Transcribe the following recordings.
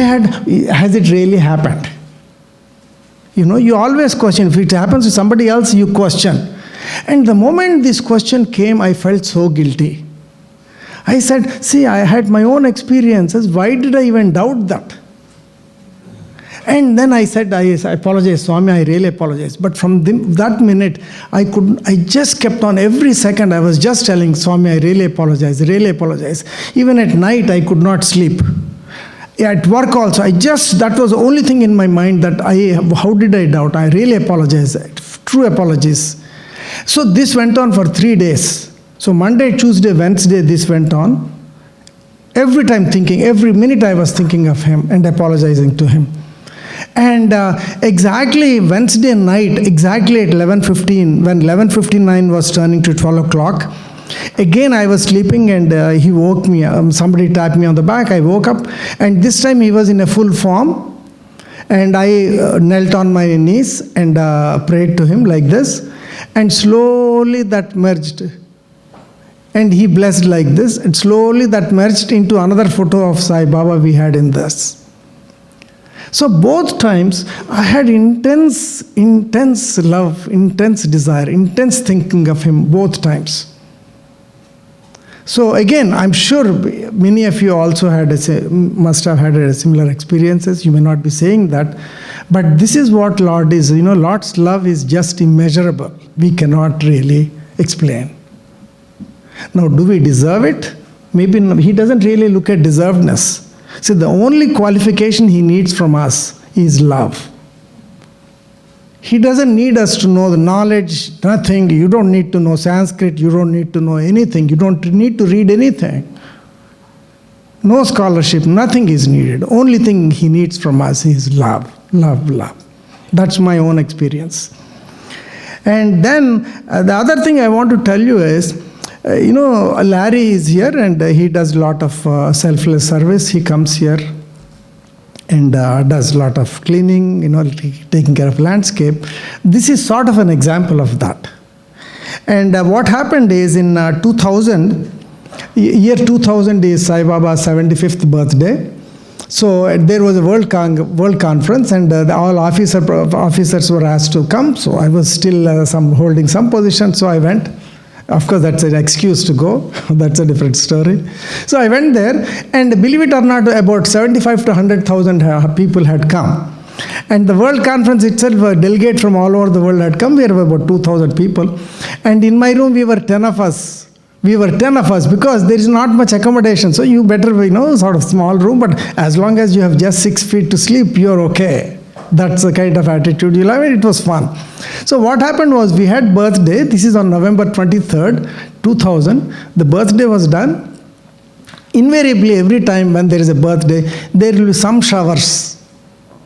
has it really happened? You always question. If it happens to somebody else, you question. And the moment this question came, I felt so guilty. I said, see, I had my own experiences. Why did I even doubt that? And then I said, I apologize, Swami, I really apologize. But from that minute, I just kept on. Every second I was just telling Swami, I really apologize, really apologize. Even at night, I could not sleep. At work also, that was the only thing in my mind that how did I doubt? I really apologize, true apologies. So this went on for 3 days. So Monday, Tuesday, Wednesday, this went on. Every time every minute I was thinking of him and apologizing to him. And exactly Wednesday night, exactly at 11:15, when 11:59 was turning to 12 o'clock, again I was sleeping and he woke me. Somebody tapped me on the back. I woke up, and this time he was in a full form. And I knelt on my knees and prayed to him like this. And slowly that merged. And he blessed like this. And slowly that merged into another photo of Sai Baba we had in this. So both times I had intense love, intense desire, intense thinking of him both times. So again, I'm sure many of you also must have had similar experiences. You may not be saying that, but this is what Lord is. Lord's love is just immeasurable. We cannot really explain. Now, do we deserve it? Maybe he doesn't really look at deservedness. See, the only qualification he needs from us is love. He doesn't need us to know the knowledge, nothing. You don't need to know Sanskrit. You don't need to know anything. You don't need to read anything. No scholarship, nothing is needed. Only thing he needs from us is love, love, love. That's my own experience. And then the other thing I want to tell you is, Larry is here and he does a lot of selfless service. He comes here and does a lot of cleaning, taking care of landscape. This is sort of an example of that. And what happened is in 2000, year 2000 is Sai Baba's 75th birthday. So there was a world conference, and all officers were asked to come. So I was still holding some position, so I went. Of course, that's an excuse to go. That's a different story. So I went there, and believe it or not, about 75 to 100,000 people had come. And the World Conference itself, a delegate from all over the world had come. We were about 2,000 people. And in my room, we were 10 of us. Because there is not much accommodation. So you better, sort of small room. But as long as you have just 6 feet to sleep, you're okay. That's the kind of attitude you'll have. It was fun. So what happened was, we had birthday. This is on November 23rd, 2000. The birthday was done. Invariably, every time when there is a birthday, there will be some showers.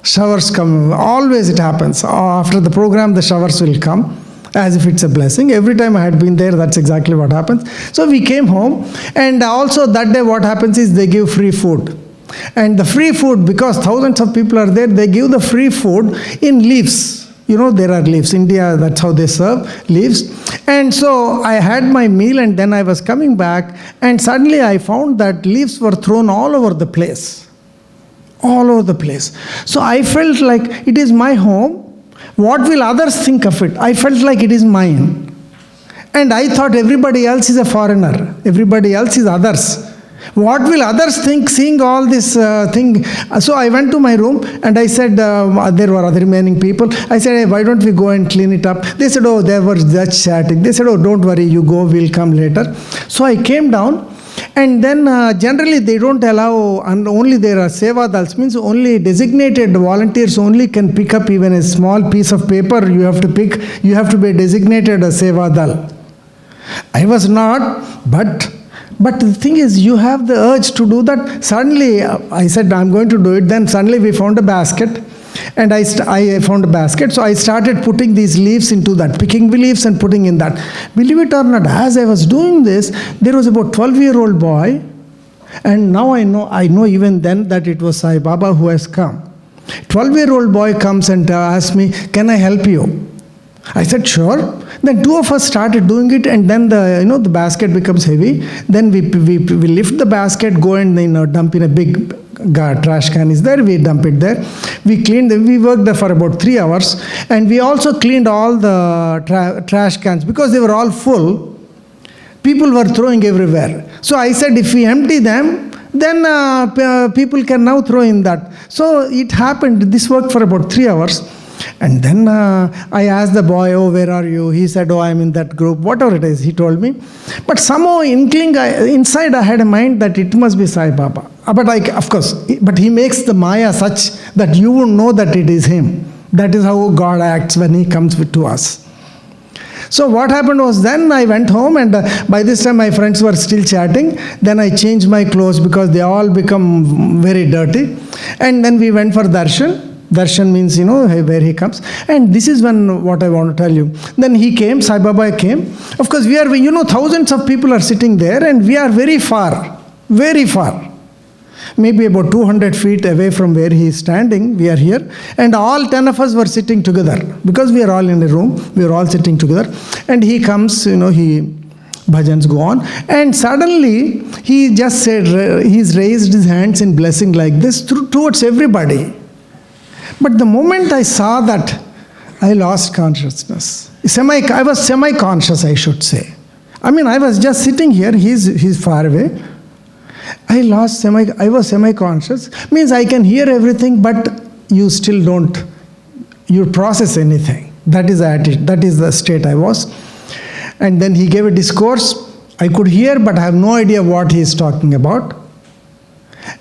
Showers come. Always it happens. After the program, the showers will come, as if it's a blessing. Every time I had been there, that's exactly what happens. So we came home, and also that day what happens is they give free food. And the free food, because thousands of people are there, they give the free food in leaves. There are leaves. India, that's how they serve, leaves. And so I had my meal, and then I was coming back, and suddenly I found that leaves were thrown all over the place. All over the place. So I felt like it is my home. What will others think of it? I felt like it is mine. And I thought everybody else is a foreigner. Everybody else is others. What will others think seeing all this thing? So I went to my room and I said, there were other remaining people. I said, hey, why don't we go and clean it up? They said, oh, they were just chatting. They said, oh, don't worry, you go, we'll come later. So I came down, and then generally they don't allow, and only there are seva dals, means only designated volunteers only can pick up even a small piece of paper. You have to be designated a seva dal. I was not, but the thing is, you have the urge to do that. Suddenly, I said, I'm going to do it. Then suddenly we found a basket. And I found a basket. So I started putting these leaves into that, picking the leaves and putting in that. Believe it or not, as I was doing this, there was about 12-year-old boy. And now I know even then that it was Sai Baba who has come. 12-year-old boy comes and asks me, can I help you? I said, sure. Then two of us started doing it, and then the basket becomes heavy. Then we lift the basket, go and dump in a big trash can is there, we dump it there. We cleaned, we worked there for about 3 hours, and we also cleaned all the trash cans because they were all full. People were throwing everywhere. So I said, if we empty them, then people can now throw in that. So it happened, this worked for about 3 hours. And then I asked the boy, oh, where are you? He said, oh, I'm in that group, whatever it is, he told me. But somehow inside I had a mind that it must be Sai Baba. But of course, but he makes the Maya such that you won't know that it is him. That is how God acts when he comes to us. So what happened was, then I went home, and by this time my friends were still chatting. Then I changed my clothes because they all become very dirty. And then we went for darshan. Darshan means, where he comes. And this is what I want to tell you. Then he came, Sai Baba came. Of course, we are, thousands of people are sitting there, and we are very far. Maybe about 200 feet away from where he is standing, we are here. And all 10 of us were sitting together. Because we are all in a room, we are all sitting together. And he comes, bhajans go on. And suddenly, he just said, he's raised his hands in blessing like this towards everybody. But the moment I saw that, I lost consciousness. I was semi-conscious, I should say. I was just sitting here, he's far away. I was semi-conscious. Means I can hear everything, but you still don't, process anything. That is the attitude, that is the state I was. And then he gave a discourse. I could hear, but I have no idea what he is talking about.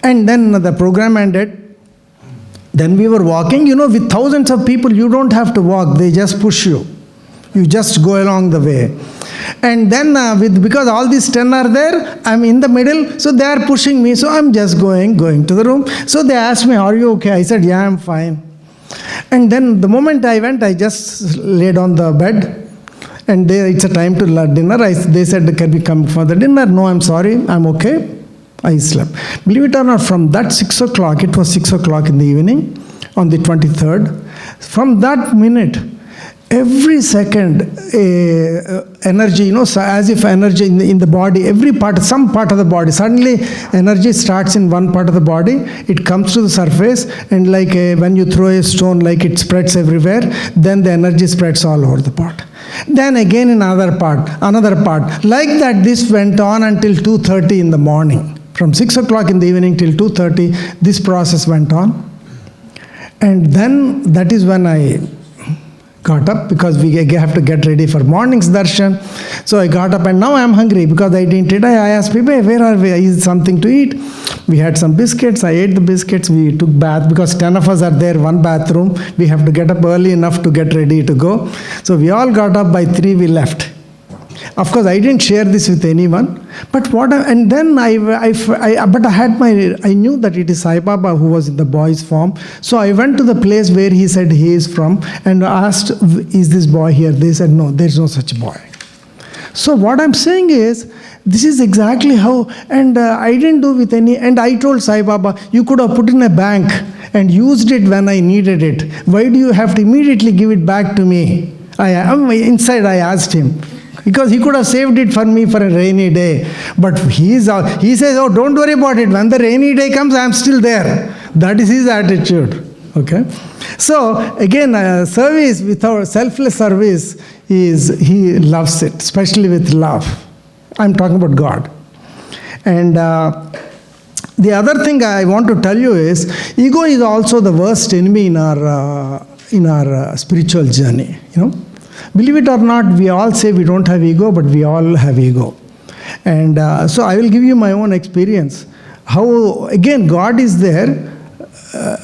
And then the program ended. Then we were walking, with thousands of people, you don't have to walk, they just push you. You just go along the way. And then because all these 10 are there, I'm in the middle, so they are pushing me, so I'm just going to the room. So they asked me, are you okay? I said, yeah, I'm fine. And then the moment I went, I just laid on the bed. And it's a time to dinner. They said, can we come for the dinner? No, I'm sorry, I'm okay. I slept. Believe it or not, from that 6 o'clock, it was 6 o'clock in the evening, on the 23rd, from that minute, every second, energy, so as if energy in the body, some part of the body, suddenly energy starts in one part of the body, it comes to the surface, and like when you throw a stone, like it spreads everywhere, then the energy spreads all over the part. Then again in another part. Like that, this went on until 2:30 in the morning. From 6 o'clock in the evening till 2:30, this process went on. And then that is when I got up, because we have to get ready for morning's darshan. So I got up, and now I am hungry because I didn't eat. I asked people, hey, where are we? Is something to eat? We had some biscuits. I ate the biscuits. We took bath because 10 of us are there, one bathroom. We have to get up early enough to get ready to go. So we all got up. By 3 we left. Of course, I didn't share this with anyone. But I knew that it is Sai Baba who was in the boy's form. So I went to the place where he said he is from and asked, is this boy here? They said, no, there's no such boy. So what I'm saying is, this is exactly how, and I didn't do with any, and I told Sai Baba, you could have put in a bank and used it when I needed it. Why do you have to immediately give it back to me? Inside I asked him. Because he could have saved it for me for a rainy day. But he says, oh, don't worry about it. When the rainy day comes, I'm still there. That is his attitude. Okay? So, again, service, without selfless service, he loves it, especially with love. I'm talking about God. And the other thing I want to tell you is, ego is also the worst enemy in our spiritual journey. Believe it or not, we all say we don't have ego, but we all have ego. And so I will give you my own experience. How, again, God is there,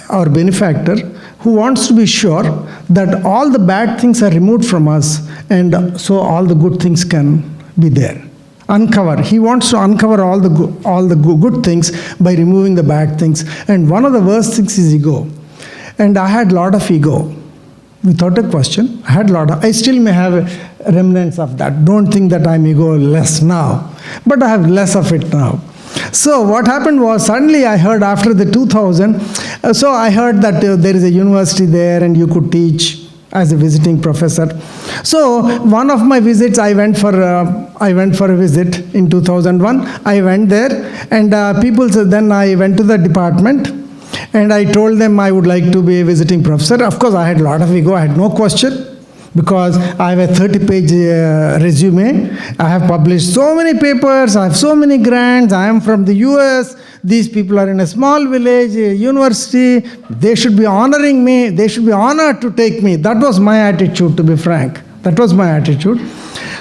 our benefactor, who wants to be sure that all the bad things are removed from us, and so all the good things can be there. Uncover. He wants to uncover all the good things by removing the bad things. And one of the worst things is ego. And I had a lot of ego. Without a question, I still may have remnants of that. Don't think that I'm ego-less now, but I have less of it now. So what happened was, suddenly I heard after the 2000, so I heard that there is a university there and you could teach. as a visiting professor. So one of my visits, I went for a visit in 2001. I went there, and people said, then I went to the department, and I told them I would like to be a visiting professor. Of course, I had a lot of ego. I had no question, because I have a 30-page resume. I have published so many papers. I have so many grants. I am from the US. These people are in a small village, a university. They should be honoring me. They should be honored to take me. That was my attitude, to be frank. That was my attitude.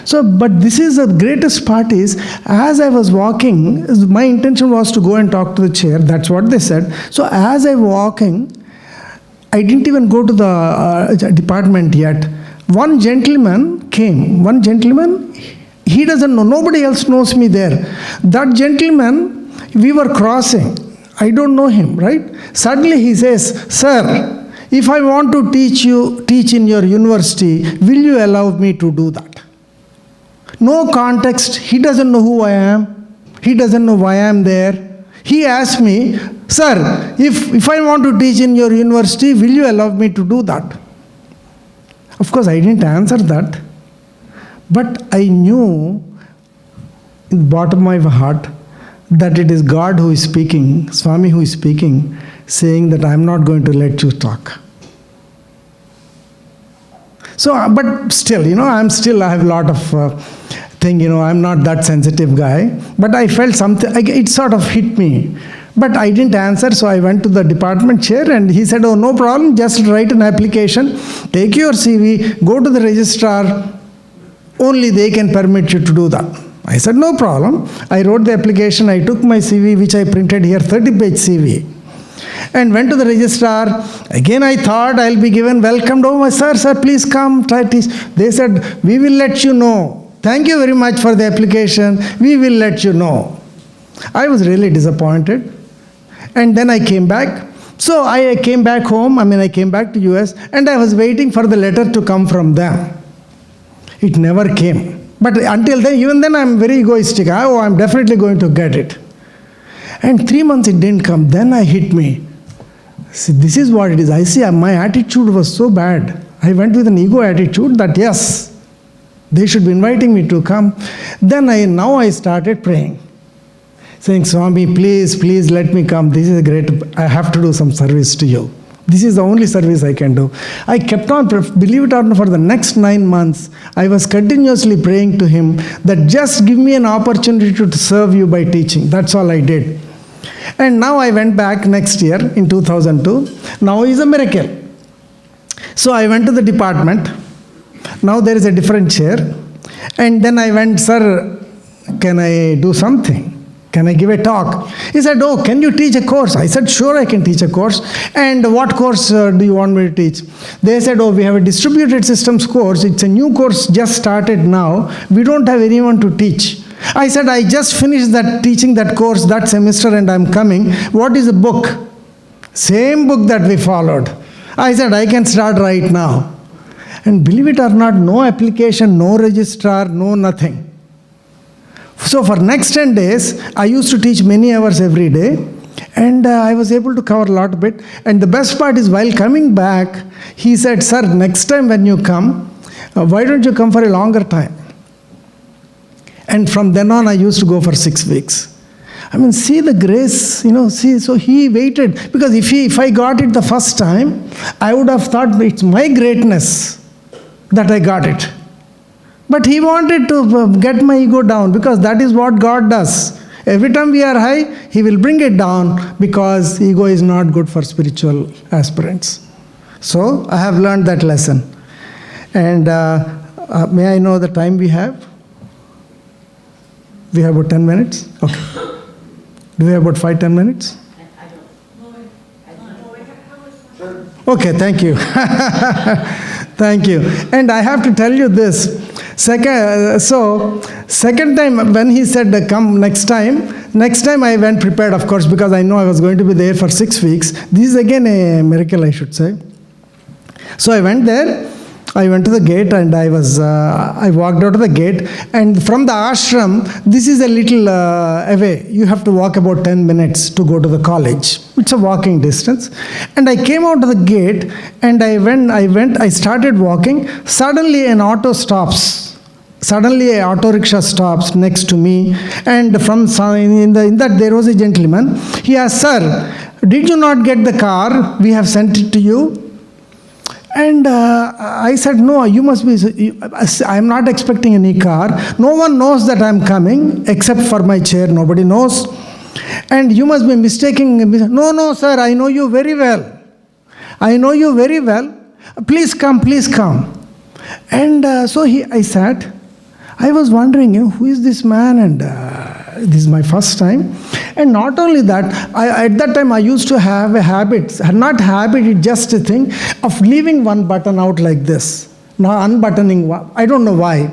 So, but this is the greatest part is, as I was walking, my intention was to go and talk to the chair. That's what they said. So as I was walking, I didn't even go to the department yet. One gentleman came. One gentleman, he doesn't know. Nobody else knows me there. That gentleman, we were crossing. I don't know him, right? Suddenly he says, "Sir, if I want to teach in your university, will you allow me to do that?" No context. He doesn't know who I am. He doesn't know why I am there. He asked me, "Sir, if I want to teach in your university, will you allow me to do that?" Of course, I didn't answer that. But I knew in the bottom of my heart that it is God who is speaking, Swami who is speaking, saying that I am not going to let you talk. So, but still, I have a lot of thing, I'm not that sensitive guy. But I felt something, it sort of hit me. But I didn't answer, so I went to the department chair, and he said, "Oh, no problem, just write an application, take your CV, go to the registrar, only they can permit you to do that." I said, "No problem." I wrote the application, I took my CV, which I printed here, 30-page CV, and went to the registrar. Again, I thought I'll be given welcome. "Oh, sir, please come, try teach." They said, "We will let you know. Thank you very much for the application. We will let you know." I was really disappointed. And then I came back. So I came back home. I came back to US, and I was waiting for the letter to come from them. It never came. But until then, even then, I'm very egoistic. I'm definitely going to get it. And 3 months it didn't come. Then I hit me. See, this is what it is. I see my attitude was so bad. I went with an ego attitude that yes, they should be inviting me to come. Then now I started praying, saying, "Swami, please let me come. This is great. I have to do some service to you. This is the only service I can do." I kept on, believe it or not, for the next 9 months, I was continuously praying to him that just give me an opportunity to serve you by teaching. That's all I did. And now I went back next year in 2002. Now is a miracle. So I went to the department. Now there is a different chair. And then I went, "Sir, can I do something? Can I give a talk?" He said, "Oh, can you teach a course?" I said, "Sure, I can teach a course." "And what course do you want me to teach?" They said, "Oh, we have a distributed systems course. It's a new course, just started now. We don't have anyone to teach." I said, "I just finished teaching that course that semester, and I'm coming. What is the book?" Same book that we followed. I said, "I can start right now." And believe it or not, no application, no registrar, no nothing. So for next 10 days, I used to teach many hours every day, and I was able to cover a lot of it. And the best part is, while coming back, he said, "Sir, next time when you come, why don't you come for a longer time?" And from then on, I used to go for 6 weeks. See the grace, so he waited. Because if I got it the first time, I would have thought it's my greatness that I got it. But he wanted to get my ego down, because that is what God does. Every time we are high, he will bring it down, because ego is not good for spiritual aspirants. So I have learned that lesson. And may I know the time we have? We have about 10 minutes? Okay. Do we have about 5-10 minutes? Okay, thank you. Thank you. And I have to tell you this. Second time when he said, "Come next time I went prepared, of course, because I know I was going to be there for 6 weeks. This is again a miracle, I should say. So I went there, I went to the gate and I walked out of the gate, and from the ashram, this is a little away. You have to walk about 10 minutes to go to the college. It's a walking distance. And I came out of the gate and I started walking. Suddenly an auto stops. Suddenly an auto rickshaw stops next to me, and in that there was a gentleman. He asked, "Sir, did you not get the car? We have sent it to you." And I said, "No, you must be, I'm not expecting any car. No one knows that I'm coming except for my chair. Nobody knows. And you must be mistaking." "No, no, sir, I know you very well. I know you very well. Please come, please come." And I sat. I was wondering, who is this man? And this is my first time. And not only that, at that time I used to have a habit, not habit, it's just a thing, of leaving one button out like this. Now unbuttoning one, I don't know why.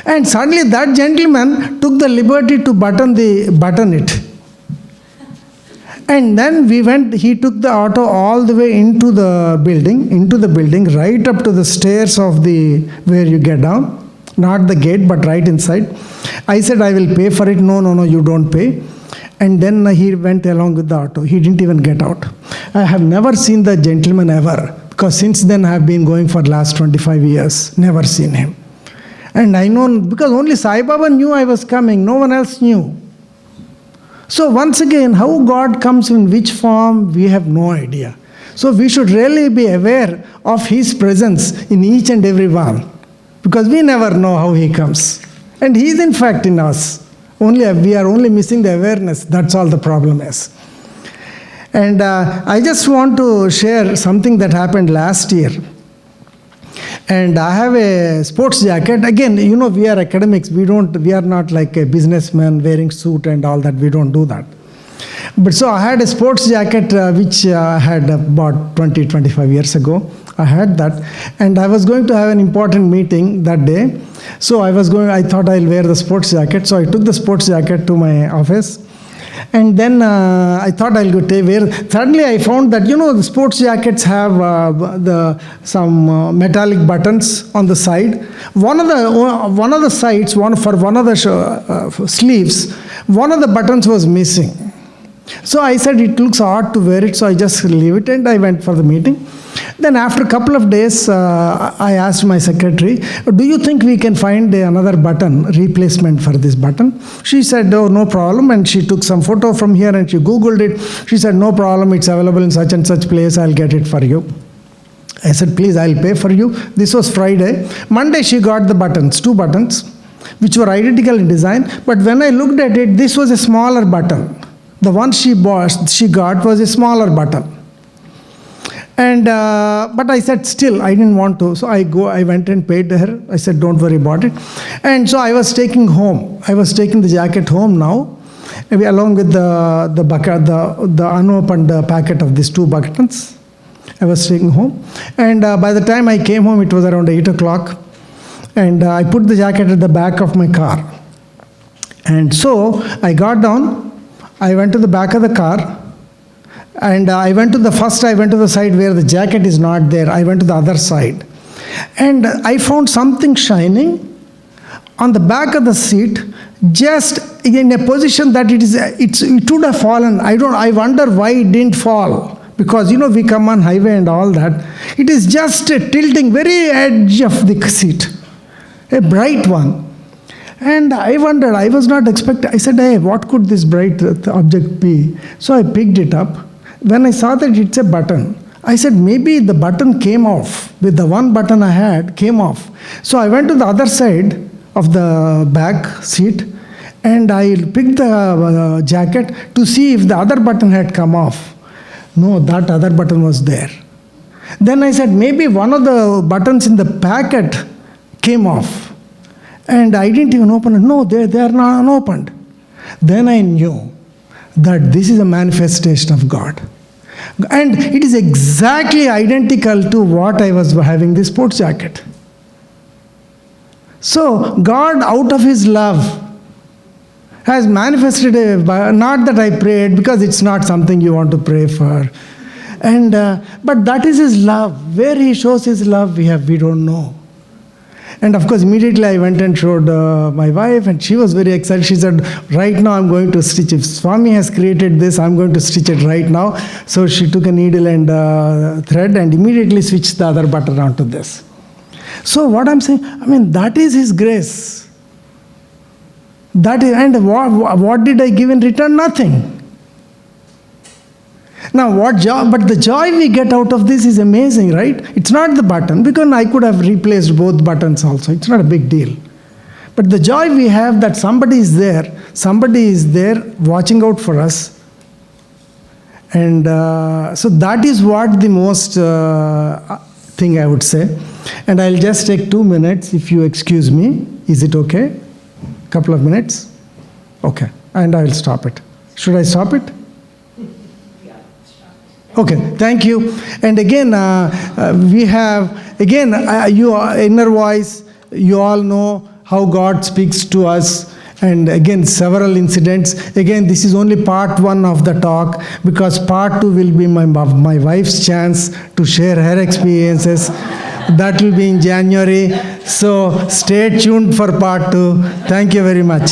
And suddenly that gentleman took the liberty to button it. And then he took the auto all the way into the building, right up to the stairs of where you get down. Not the gate, but right inside. I said, "I will pay for it." No, you don't pay. And then he went along with the auto. He didn't even get out. I have never seen the gentleman ever, because since then I have been going for the last 25 years. Never seen him. And I know, because only Sai Baba knew I was coming. No one else knew. So once again, how God comes in which form, we have no idea. So we should really be aware of His presence in each and every one, because we never know how He comes. And He is in fact in us. We are only missing the awareness. That's all the problem is. And I just want to share something that happened last year. And I have a sports jacket. Again, we are academics. We are not like a businessman wearing suit and all that. We don't do that. But so I had a sports jacket which I had bought 25 years ago. I had that, and I was going to have an important meeting that day. So I thought I'll wear the sports jacket. So I took the sports jacket to my office, and then I thought I'll go wear. Suddenly I found that the sports jackets have some metallic buttons on the side. One of the sides, for one of the sleeves, one of the buttons was missing. So I said, it looks odd to wear it, so I just leave it, and I went for the meeting. Then after a couple of days, I asked my secretary, "Do you think we can find another button, replacement for this button?" She said, "Oh, no problem." And she took some photo from here and she Googled it. She said, "No problem, it's available in such and such place, I'll get it for you." I said, "Please, I'll pay for you." This was Friday. Monday she got the buttons, 2 buttons, which were identical in design. But when I looked at it, this was a smaller button. The one she got was a smaller button. And but I said, still, I didn't want to. So I went and paid her. I said, "Don't worry about it." And so I was taking the jacket home now, along with the bucket, the unopened packet of these 2 buttons. I was taking home. And by the time I came home, it was around 8 o'clock. And I put the jacket at the back of my car. And so I got down. I went to the back of the car. And I went to the side where the jacket is not there. I went to the other side. And I found something shining on the back of the seat, just in a position that it would have fallen. I wonder why it didn't fall. Because, we come on highway and all that. It is just tilting very edge of the seat. A bright one. And I wondered, I was not expecting. I said, "Hey, what could this bright object be?" So I picked it up. When I saw that it's a button, I said, maybe the button came off. With the one button I had, came off. So I went to the other side of the back seat, and I picked the jacket to see if the other button had come off. No, that other button was there. Then I said, maybe one of the buttons in the packet came off. And I didn't even open it. No, they are not unopened. Then I knew that this is a manifestation of God. And it is exactly identical to what I was having this sports jacket. So God, out of His love, has manifested, not that I prayed, because it's not something you want to pray for. And but that is his love. Where he shows his love, we don't know. And of course, immediately I went and showed my wife, and she was very excited. She said, right now I'm going to stitch. If Swami has created this, I'm going to stitch it right now. So she took a needle and thread and immediately switched the other button onto this. So what I'm saying, I mean, that is his grace. That is, and what did I give in return? Nothing. Now, what joy, but the joy we get out of this is amazing, right? It's not the button, because I could have replaced both buttons also. It's not a big deal. But the joy we have that somebody is there watching out for us. And so that is what the most thing I would say. And I'll just take 2 minutes, if you excuse me. Is it okay? Couple of minutes? Okay. And I'll stop it. Should I stop it? Okay, thank you. And again, we have, again, your inner voice, you all know how God speaks to us. And again, several incidents. Again, this is only part 1 of the talk, because part 2 will be my wife's chance to share her experiences. That will be in January. So stay tuned for part 2. Thank you very much.